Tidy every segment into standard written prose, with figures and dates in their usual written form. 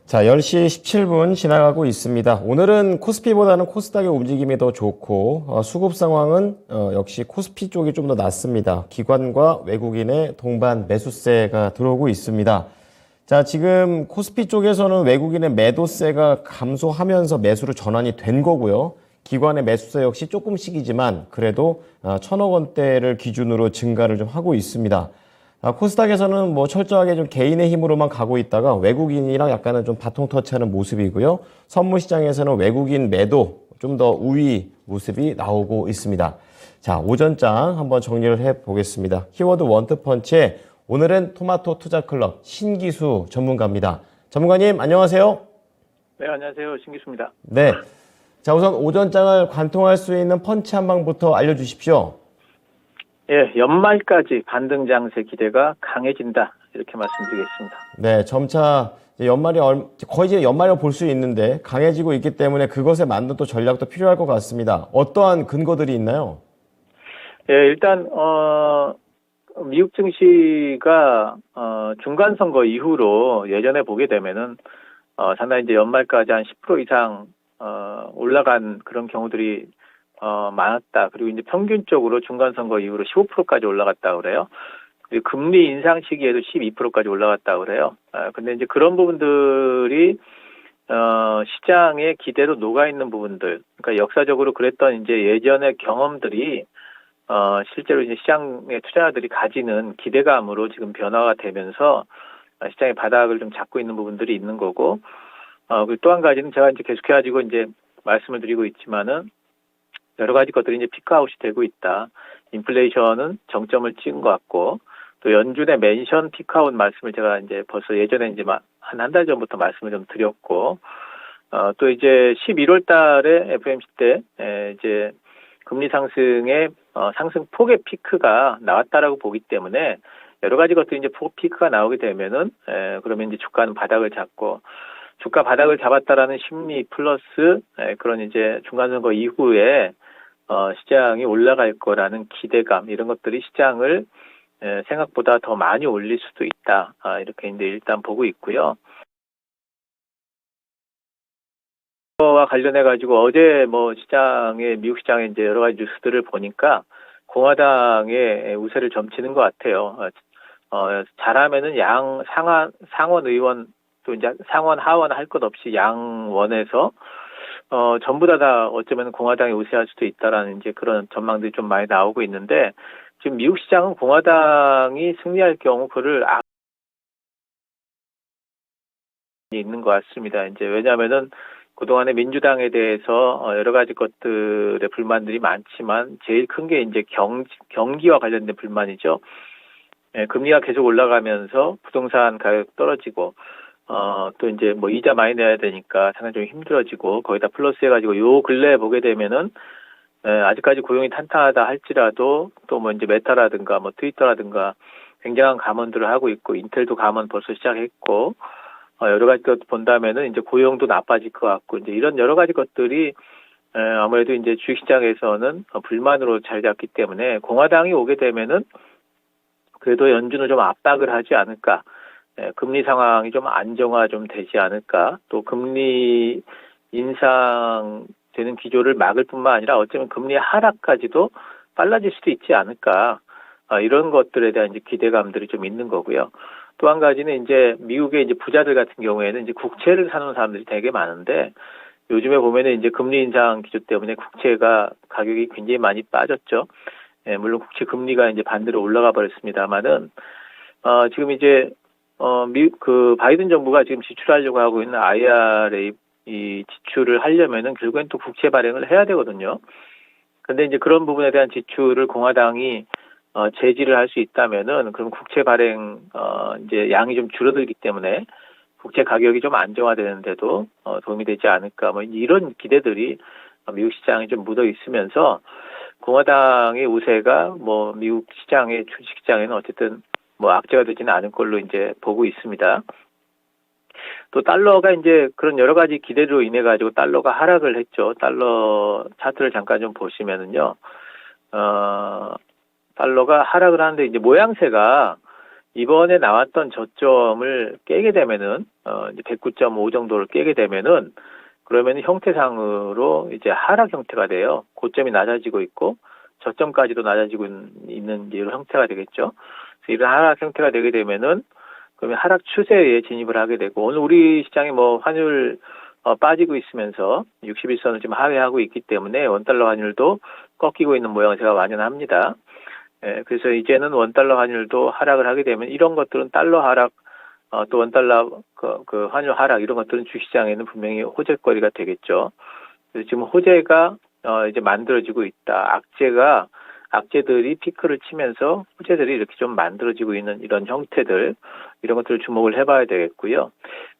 자, 10시 17분 지나가고 있습니다. 오늘은 코스피보다는 코스닥의 움직임이 더 좋고 수급 상황은 역시 코스피 쪽이 좀 더 낫습니다. 기관과 외국인의 동반 매수세가 들어오고 있습니다. 자, 지금 코스피 쪽에서는 외국인의 매도세가 감소하면서 매수로 전환이 된 거고요. 기관의 매수세 역시 조금씩이지만 그래도 1,000억 원대를 기준으로 증가를 좀 하고 있습니다. 코스닥에서는 뭐 철저하게 좀 개인의 힘으로만 가고 있다가 외국인이랑 약간은 좀 바통 터치하는 모습이고요. 선물 시장에서는 외국인 매도 좀 더 우위 모습이 나오고 있습니다. 자, 오전장 한번 정리를 해 보겠습니다. 키워드 원투펀치에 오늘은 토마토 투자클럽 신기수 전문가입니다. 전문가님 안녕하세요. 네, 안녕하세요. 신기수입니다. 네. 자, 우선 오전장을 관통할 수 있는 펀치 한 방부터 알려주십시오. 예, 연말까지 반등 장세 기대가 강해진다. 이렇게 말씀드리겠습니다. 네, 점차 이제 거의 이제 연말이라고 볼 수 있는데 강해지고 있기 때문에 그것에 맞는 또 전략도 필요할 것 같습니다. 어떠한 근거들이 있나요? 예, 일단 미국 증시가 중간 선거 이후로 예전에 보게 되면은 상당히 이제 연말까지 한 10% 이상 올라간 그런 경우들이 많았다. 그리고 이제 평균적으로 중간 선거 이후로 15%까지 올라갔다 그래요. 그리고 금리 인상 시기에도 12%까지 올라갔다 그래요. 근데 이제 그런 부분들이 시장의 기대로 녹아 있는 부분들, 그러니까 역사적으로 그랬던 이제 예전의 경험들이 실제로 이제 시장의 투자자들이 가지는 기대감으로 지금 변화가 되면서 시장의 바닥을 좀 잡고 있는 부분들이 있는 거고, 그리고 또 한 가지는 제가 이제 계속해가지고 이제 말씀을 드리고 있지만은 여러 가지 것들이 이제 피크아웃이 되고 있다. 인플레이션은 정점을 찍은 것 같고, 또 연준의 멘션 피크아웃 말씀을 제가 이제 벌써 예전에 이제 한 달 전부터 말씀을 좀 드렸고, 또 이제 11월 달에 FOMC 때 이제 금리 상승의 상승 폭의 피크가 나왔다라고 보기 때문에 여러 가지 것들이 이제 폭 피크가 나오게 되면은 그러면 이제 주가는 바닥을 잡고, 주가 바닥을 잡았다라는 심리 플러스 그런 이제 중간선거 이후에 시장이 올라갈 거라는 기대감, 이런 것들이 시장을 생각보다 더 많이 올릴 수도 있다. 이렇게 이제 일단 보고 있고요. 와 관련해 가지고 어제 뭐 미국 시장의 이제 여러 가지 뉴스들을 보니까 공화당의 우세를 점치는 것 같아요. 잘하면은 상원 의원, 또 이제 상원 하원 할 것 없이 양원에서 전부 다 어쩌면 공화당이 우세할 수도 있다라는 이제 그런 전망들이 좀 많이 나오고 있는데, 지금 미국 시장은 공화당이 승리할 경우 그를 있는 것 같습니다. 이제 왜냐하면은 그동안에 민주당에 대해서 여러 가지 것들의 불만들이 많지만 제일 큰 게 이제 경기와 관련된 불만이죠. 금리가 계속 올라가면서 부동산 가격 떨어지고, 또 이제 뭐 이자 많이 내야 되니까 상당히 좀 힘들어지고, 거기다 플러스 해가지고 요 근래에 보게 되면은 아직까지 고용이 탄탄하다 할지라도 또 뭐 이제 메타라든가 뭐 트위터라든가 굉장한 감원들을 하고 있고, 인텔도 감원 벌써 시작했고, 여러 가지 것 본다면은 이제 고용도 나빠질 것 같고, 이제 이런 여러 가지 것들이 아무래도 이제 주식시장에서는 불만으로 자리 잡기 때문에 공화당이 오게 되면은 그래도 연준을 좀 압박을 하지 않을까, 금리 상황이 좀 안정화 좀 되지 않을까, 또 금리 인상되는 기조를 막을 뿐만 아니라 어쩌면 금리 하락까지도 빨라질 수도 있지 않을까, 이런 것들에 대한 이제 기대감들이 좀 있는 거고요. 또 한 가지는 이제 미국의 이제 부자들 같은 경우에는 이제 국채를 사는 사람들이 되게 많은데, 요즘에 보면은 이제 금리 인상 기조 때문에 국채가 가격이 굉장히 많이 빠졌죠. 물론 국채 금리가 이제 반대로 올라가 버렸습니다만은, 지금 이제 바이든 정부가 지금 지출하려고 하고 있는 IRA 이 지출을 하려면은 결국엔 또 국채 발행을 해야 되거든요. 근데 이제 그런 부분에 대한 지출을 공화당이 제지를 할 수 있다면은, 그럼 국채 발행 이제 양이 좀 줄어들기 때문에 국채 가격이 좀 안정화되는데도 도움이 되지 않을까, 뭐 이런 기대들이 미국 시장에 좀 묻어 있으면서 공화당의 우세가 뭐 미국 시장의 주식 시장에는 어쨌든 뭐 악재가 되지는 않을 걸로 이제 보고 있습니다. 또 달러가 이제 그런 여러 가지 기대로 인해 가지고 달러가 하락을 했죠. 달러 차트를 잠깐 좀 보시면은요, 달러가 하락을 하는데 이제 모양새가 이번에 나왔던 저점을 깨게 되면은 이제 109.5 정도를 깨게 되면은 그러면 형태상으로 이제 하락 형태가 돼요. 고점이 낮아지고 있고 저점까지도 낮아지고 있는 이런 형태가 되겠죠. 그래서 이런 하락 형태가 되게 되면은 그러면 하락 추세에 진입을 하게 되고 오늘 우리 시장이 뭐 환율 빠지고 있으면서 61선을 지금 하회하고 있기 때문에 원달러 환율도 꺾이고 있는 모양새가 완연합니다. 그래서 이제는 원달러 환율도 하락을 하게 되면 이런 것들은 달러 하락, 또 원달러 그 환율 하락 이런 것들은 주시장에는 분명히 호재거리가 되겠죠. 그래서 지금 호재가 이제 만들어지고 있다. 악재들이 피크를 치면서 호재들이 이렇게 좀 만들어지고 있는 이런 형태들, 이런 것들을 주목을 해봐야 되겠고요.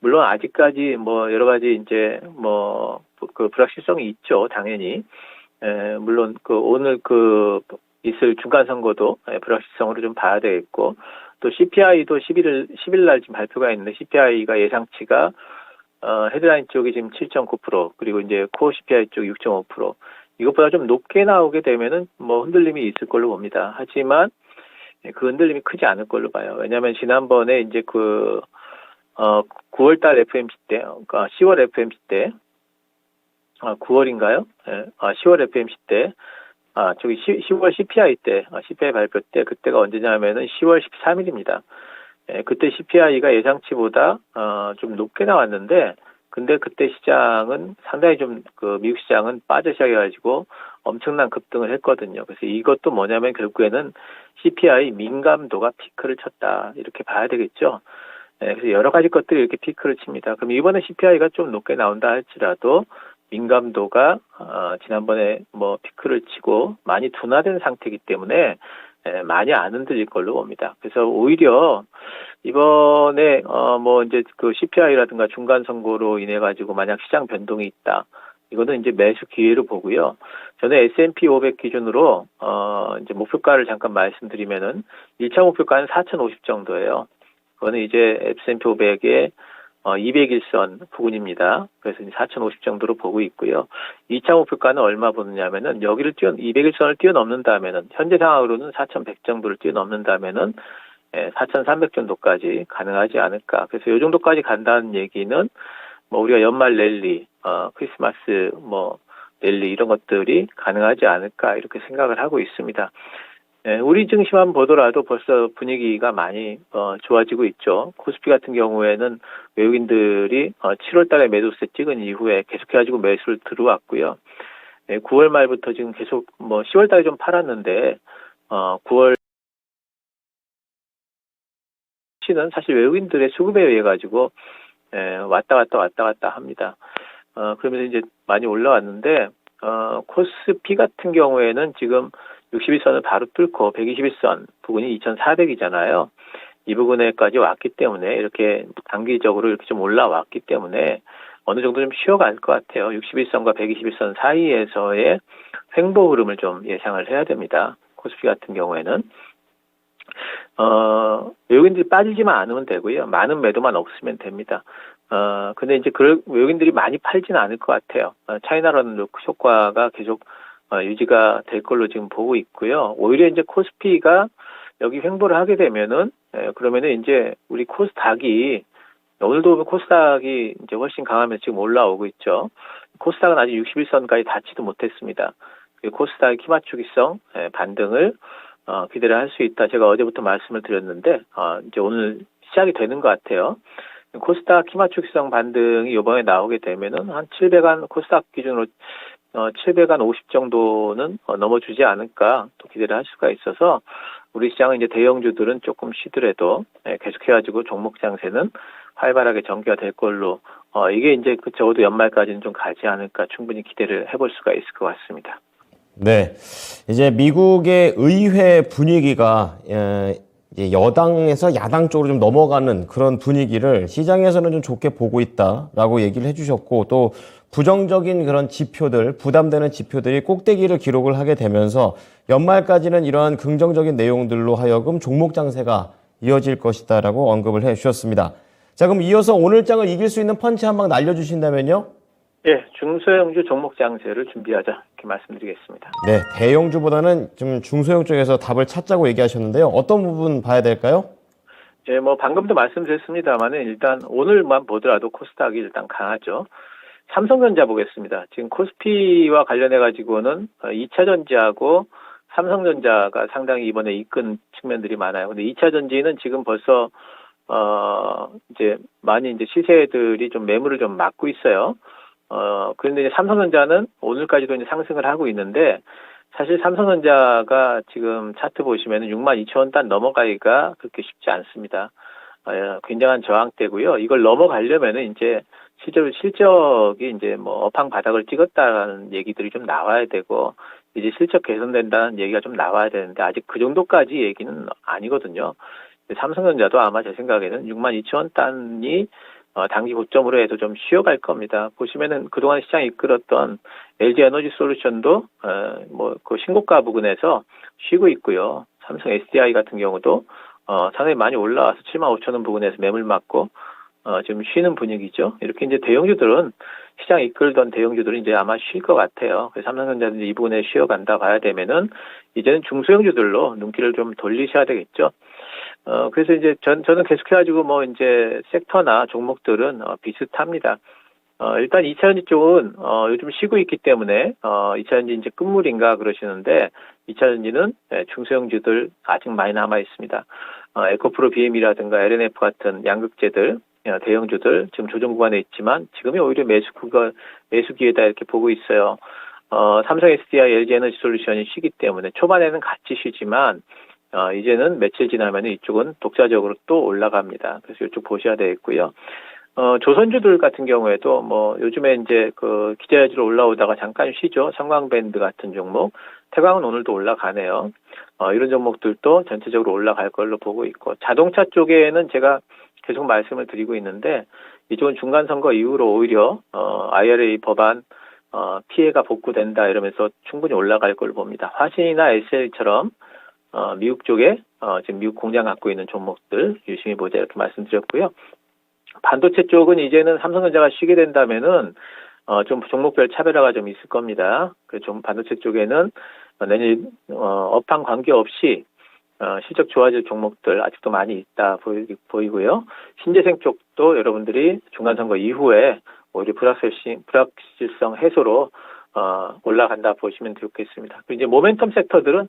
물론 아직까지 뭐 여러 가지 이제 뭐 그 불확실성이 있죠, 당연히. 물론 그 오늘 그 있을 중간 선거도 불확실성으로 좀 봐야 되겠고, 또 CPI도 10일 날 지금 발표가 있는데 CPI가 예상치가 헤드라인 쪽이 지금 7.9%, 그리고 이제 코어 CPI 쪽 6.5%. 이것보다 좀 높게 나오게 되면은 뭐 흔들림이 있을 걸로 봅니다. 하지만 그 흔들림이 크지 않을 걸로 봐요. 왜냐하면 지난번에 이제 9월달 FMC 때, 그러니까 10월 FMC 때, 9월인가요? 10월 FMC 때, 저기 10월 CPI 때, CPI 발표 때, 그때가 언제냐면은 10월 13일입니다. 그때 CPI가 예상치보다 좀 높게 나왔는데, 근데 그때 시장은 상당히 좀 그 미국 시장은 빠져 시작해가지고 엄청난 급등을 했거든요. 그래서 이것도 뭐냐면 결국에는 CPI 민감도가 피크를 쳤다 이렇게 봐야 되겠죠. 그래서 여러 가지 것들이 이렇게 피크를 칩니다. 그럼 이번에 CPI가 좀 높게 나온다 할지라도 민감도가 지난번에 뭐 피크를 치고 많이 둔화된 상태이기 때문에 많이 안 흔들릴 걸로 봅니다. 그래서 오히려 이번에 뭐 이제 그 CPI라든가 중간 선거로 인해 가지고 만약 시장 변동이 있다. 이거는 이제 매수 기회로 보고요. 저는 S&P 500 기준으로 이제 목표가를 잠깐 말씀드리면은 1차 목표가는 4,050 정도예요. 그거는 이제 S&P 500의 200일선 부근입니다. 그래서 4,050 정도로 보고 있고요. 2차 목표가는 얼마 보느냐면은 여기를 200일선을 뛰어넘는다면은 현재 상황으로는 4,100 정도를 뛰어넘는다면은 4,300 정도까지 가능하지 않을까. 그래서 이 정도까지 간다는 얘기는 뭐 우리가 연말 랠리, 크리스마스 뭐 랠리 이런 것들이 가능하지 않을까 이렇게 생각을 하고 있습니다. 우리 증시만 보더라도 벌써 분위기가 많이 좋아지고 있죠. 코스피 같은 경우에는 외국인들이 7월 달에 매도세 찍은 이후에 계속해가지고 매수를 들어왔고요. 9월 말부터 지금 계속 뭐 10월 달에 좀 팔았는데 9월 는 사실 외국인들의 수급에 의해 가지고 왔다 갔다 합니다. 그러면서 이제 많이 올라왔는데 코스피 같은 경우에는 지금 61선을 바로 뚫고 121선 부근이 2,400이잖아요. 이 부근에까지 왔기 때문에 이렇게 단기적으로 이렇게 좀 올라왔기 때문에 어느 정도 좀 쉬어갈 것 같아요. 61선과 121선 사이에서의 횡보 흐름을 좀 예상을 해야 됩니다. 코스피 같은 경우에는. 외국인들이 빠지지만 않으면 되고요. 많은 매도만 없으면 됩니다. 근데 이제 외국인들이 많이 팔지는 않을 것 같아요. 차이나라는 효과가 계속 유지가 될 걸로 지금 보고 있고요. 오히려 이제 코스피가 여기 횡보를 하게 되면은, 그러면은 이제 우리 코스닥이, 오늘도 보면 코스닥이 이제 훨씬 강하면서 지금 올라오고 있죠. 코스닥은 아직 61선까지 닿지도 못했습니다. 코스닥의 키맞추기성 반등을 기대를 할 수 있다. 제가 어제부터 말씀을 드렸는데, 이제 오늘 시작이 되는 것 같아요. 코스닥 키맞추기성 반등이 이번에 나오게 되면은 한 700안, 코스닥 기준으로 700안 50 정도는 넘어주지 않을까 또 기대를 할 수가 있어서 우리 시장은 이제 대형주들은 조금 쉬더라도 계속해가지고 종목 장세는 활발하게 전개가 될 걸로 이게 이제 적어도 연말까지는 좀 가지 않을까 충분히 기대를 해볼 수가 있을 것 같습니다. 네. 이제 미국의 의회 분위기가 여당에서 야당 쪽으로 좀 넘어가는 그런 분위기를 시장에서는 좀 좋게 보고 있다라고 얘기를 해주셨고, 또 부정적인 그런 지표들, 부담되는 지표들이 꼭대기를 기록을 하게 되면서 연말까지는 이러한 긍정적인 내용들로 하여금 종목 장세가 이어질 것이다라고 언급을 해주셨습니다. 자, 그럼 이어서 오늘 장을 이길 수 있는 펀치 한 방 날려주신다면요? 예, 중소형주 종목 장세를 준비하자 이렇게 말씀드리겠습니다. 네, 대형주보다는 좀 중소형 쪽에서 답을 찾자고 얘기하셨는데요. 어떤 부분 봐야 될까요? 예, 뭐 방금도 말씀드렸습니다만은 일단 오늘만 보더라도 코스닥이 일단 강하죠. 삼성전자 보겠습니다. 지금 코스피와 관련해 가지고는 2차 전지하고 삼성전자가 상당히 이번에 이끈 측면들이 많아요. 근데 2차 전지는 지금 벌써 이제 많이 이제 시세들이 좀 매물을 좀 막고 있어요. 그런데 이제 삼성전자는 오늘까지도 이제 상승을 하고 있는데 사실 삼성전자가 지금 차트 보시면은 62,000원 단 넘어가기가 그렇게 쉽지 않습니다. 굉장한 저항대고요. 이걸 넘어가려면은 이제 실제로 실적이 이제 뭐 업황 바닥을 찍었다라는 얘기들이 좀 나와야 되고 이제 실적 개선된다는 얘기가 좀 나와야 되는데 아직 그 정도까지 얘기는 아니거든요. 삼성전자도 아마 제 생각에는 62,000원 단이 단기 고점으로 해도 좀 쉬어갈 겁니다. 보시면은 그동안 시장이 이끌었던 LG 에너지 솔루션도 뭐 그 신고가 부근에서 쉬고 있고요. 삼성 SDI 같은 경우도 상당히 많이 올라와서 75,000원 부근에서 매물 맞고 지금 쉬는 분위기죠. 이렇게 이제 대형주들은 시장 이끌던 대형주들은 이제 아마 쉴 것 같아요. 그래서 삼성전자는 이 부분에 쉬어간다 봐야 되면은 이제는 중소형주들로 눈길을 좀 돌리셔야 되겠죠. 그래서 이제 저는 계속해가지고 뭐 이제 섹터나 종목들은 비슷합니다. 일단 2차전지 쪽은 요즘 쉬고 있기 때문에 2차전지 이제 끝물인가 그러시는데 2차전지는 중소형주들 아직 많이 남아 있습니다. 에코프로 BM이라든가 LNF 같은 양극재들 대형주들 지금 조정 구간에 있지만 지금이 오히려 매수 기회다 이렇게 보고 있어요. 삼성 SDI, LG 에너지 솔루션이 쉬기 때문에 초반에는 같이 쉬지만 이제는 며칠 지나면 이쪽은 독자적으로 또 올라갑니다. 그래서 이쪽 보셔야 되겠고요. 조선주들 같은 경우에도 뭐 요즘에 이제 그 기자회지로 올라오다가 잠깐 쉬죠. 성광밴드 같은 종목. 태광은 오늘도 올라가네요. 이런 종목들도 전체적으로 올라갈 걸로 보고 있고 자동차 쪽에는 제가 계속 말씀을 드리고 있는데 이쪽은 중간선거 이후로 오히려 IRA 법안 피해가 복구된다 이러면서 충분히 올라갈 걸로 봅니다. 화신이나 SL처럼 미국 쪽에 지금 미국 공장 갖고 있는 종목들 유심히 보자 이렇게 말씀드렸고요. 반도체 쪽은 이제는 삼성전자가 쉬게 된다면은 좀 종목별 차별화가 좀 있을 겁니다. 그 좀 반도체 쪽에는 내년 업황 관계없이 실적 좋아질 종목들 아직도 많이 있다 보이고요. 신재생 쪽도 여러분들이 중간선거 이후에 오히려 불확실성 해소로 올라간다 보시면 좋겠습니다. 그리고 이제 모멘텀 섹터들은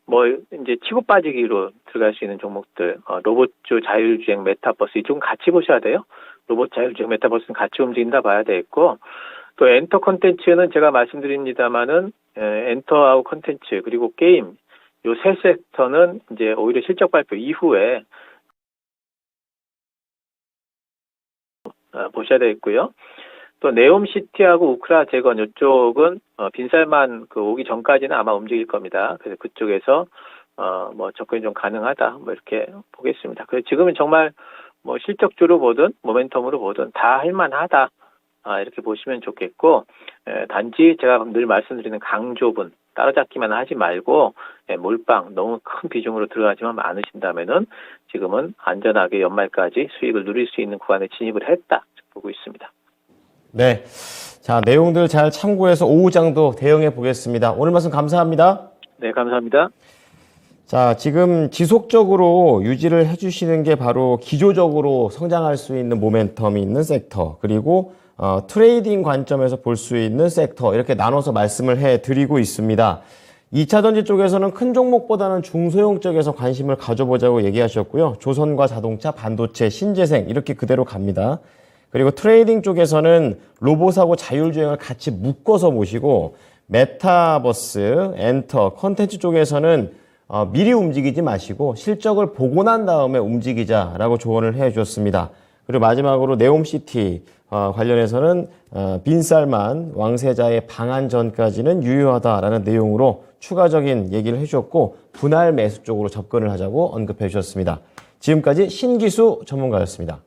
뭐 이제 치고 빠지기로 들어갈 수 있는 종목들, 로봇주, 자율주행, 메타버스 이쪽은 같이 보셔야 돼요. 로봇, 자율주행, 메타버스는 같이 움직인다 봐야 되겠고 또 엔터 콘텐츠는 제가 말씀드립니다만은 엔터하고 콘텐츠 그리고 게임 요 세 섹터는 이제 오히려 실적 발표 이후에 보셔야 되겠고요. 또 네옴시티하고 우크라 재건 이쪽은 빈살만 오기 전까지는 아마 움직일 겁니다. 그래서 그쪽에서 뭐 접근이 좀 가능하다 뭐 이렇게 보겠습니다. 그래서 지금은 정말 뭐 실적주로 보든 모멘텀으로 보든 다 할만하다 이렇게 보시면 좋겠고 단지 제가 늘 말씀드리는 강조분 따라잡기만 하지 말고 몰빵 너무 큰 비중으로 들어가지만 않으신다면은 지금은 안전하게 연말까지 수익을 누릴 수 있는 구간에 진입을 했다 보고 있습니다. 네. 자, 내용들 잘 참고해서 오후장도 대응해 보겠습니다. 오늘 말씀 감사합니다. 네, 감사합니다. 자, 지금 지속적으로 유지를 해주시는 게 바로 기조적으로 성장할 수 있는 모멘텀이 있는 섹터, 그리고 트레이딩 관점에서 볼 수 있는 섹터, 이렇게 나눠서 말씀을 해드리고 있습니다. 2차전지 쪽에서는 큰 종목보다는 중소형 쪽에서 관심을 가져보자고 얘기하셨고요. 조선과 자동차, 반도체, 신재생 이렇게 그대로 갑니다. 그리고 트레이딩 쪽에서는 로봇하고 자율주행을 같이 묶어서 보시고 메타버스, 엔터, 컨텐츠 쪽에서는 미리 움직이지 마시고 실적을 보고 난 다음에 움직이자라고 조언을 해주셨습니다. 그리고 마지막으로 네옴시티 관련해서는 빈살만 왕세자의 방한 전까지는 유효하다라는 내용으로 추가적인 얘기를 해주셨고 분할 매수 쪽으로 접근을 하자고 언급해 주셨습니다. 지금까지 신기수 전문가였습니다.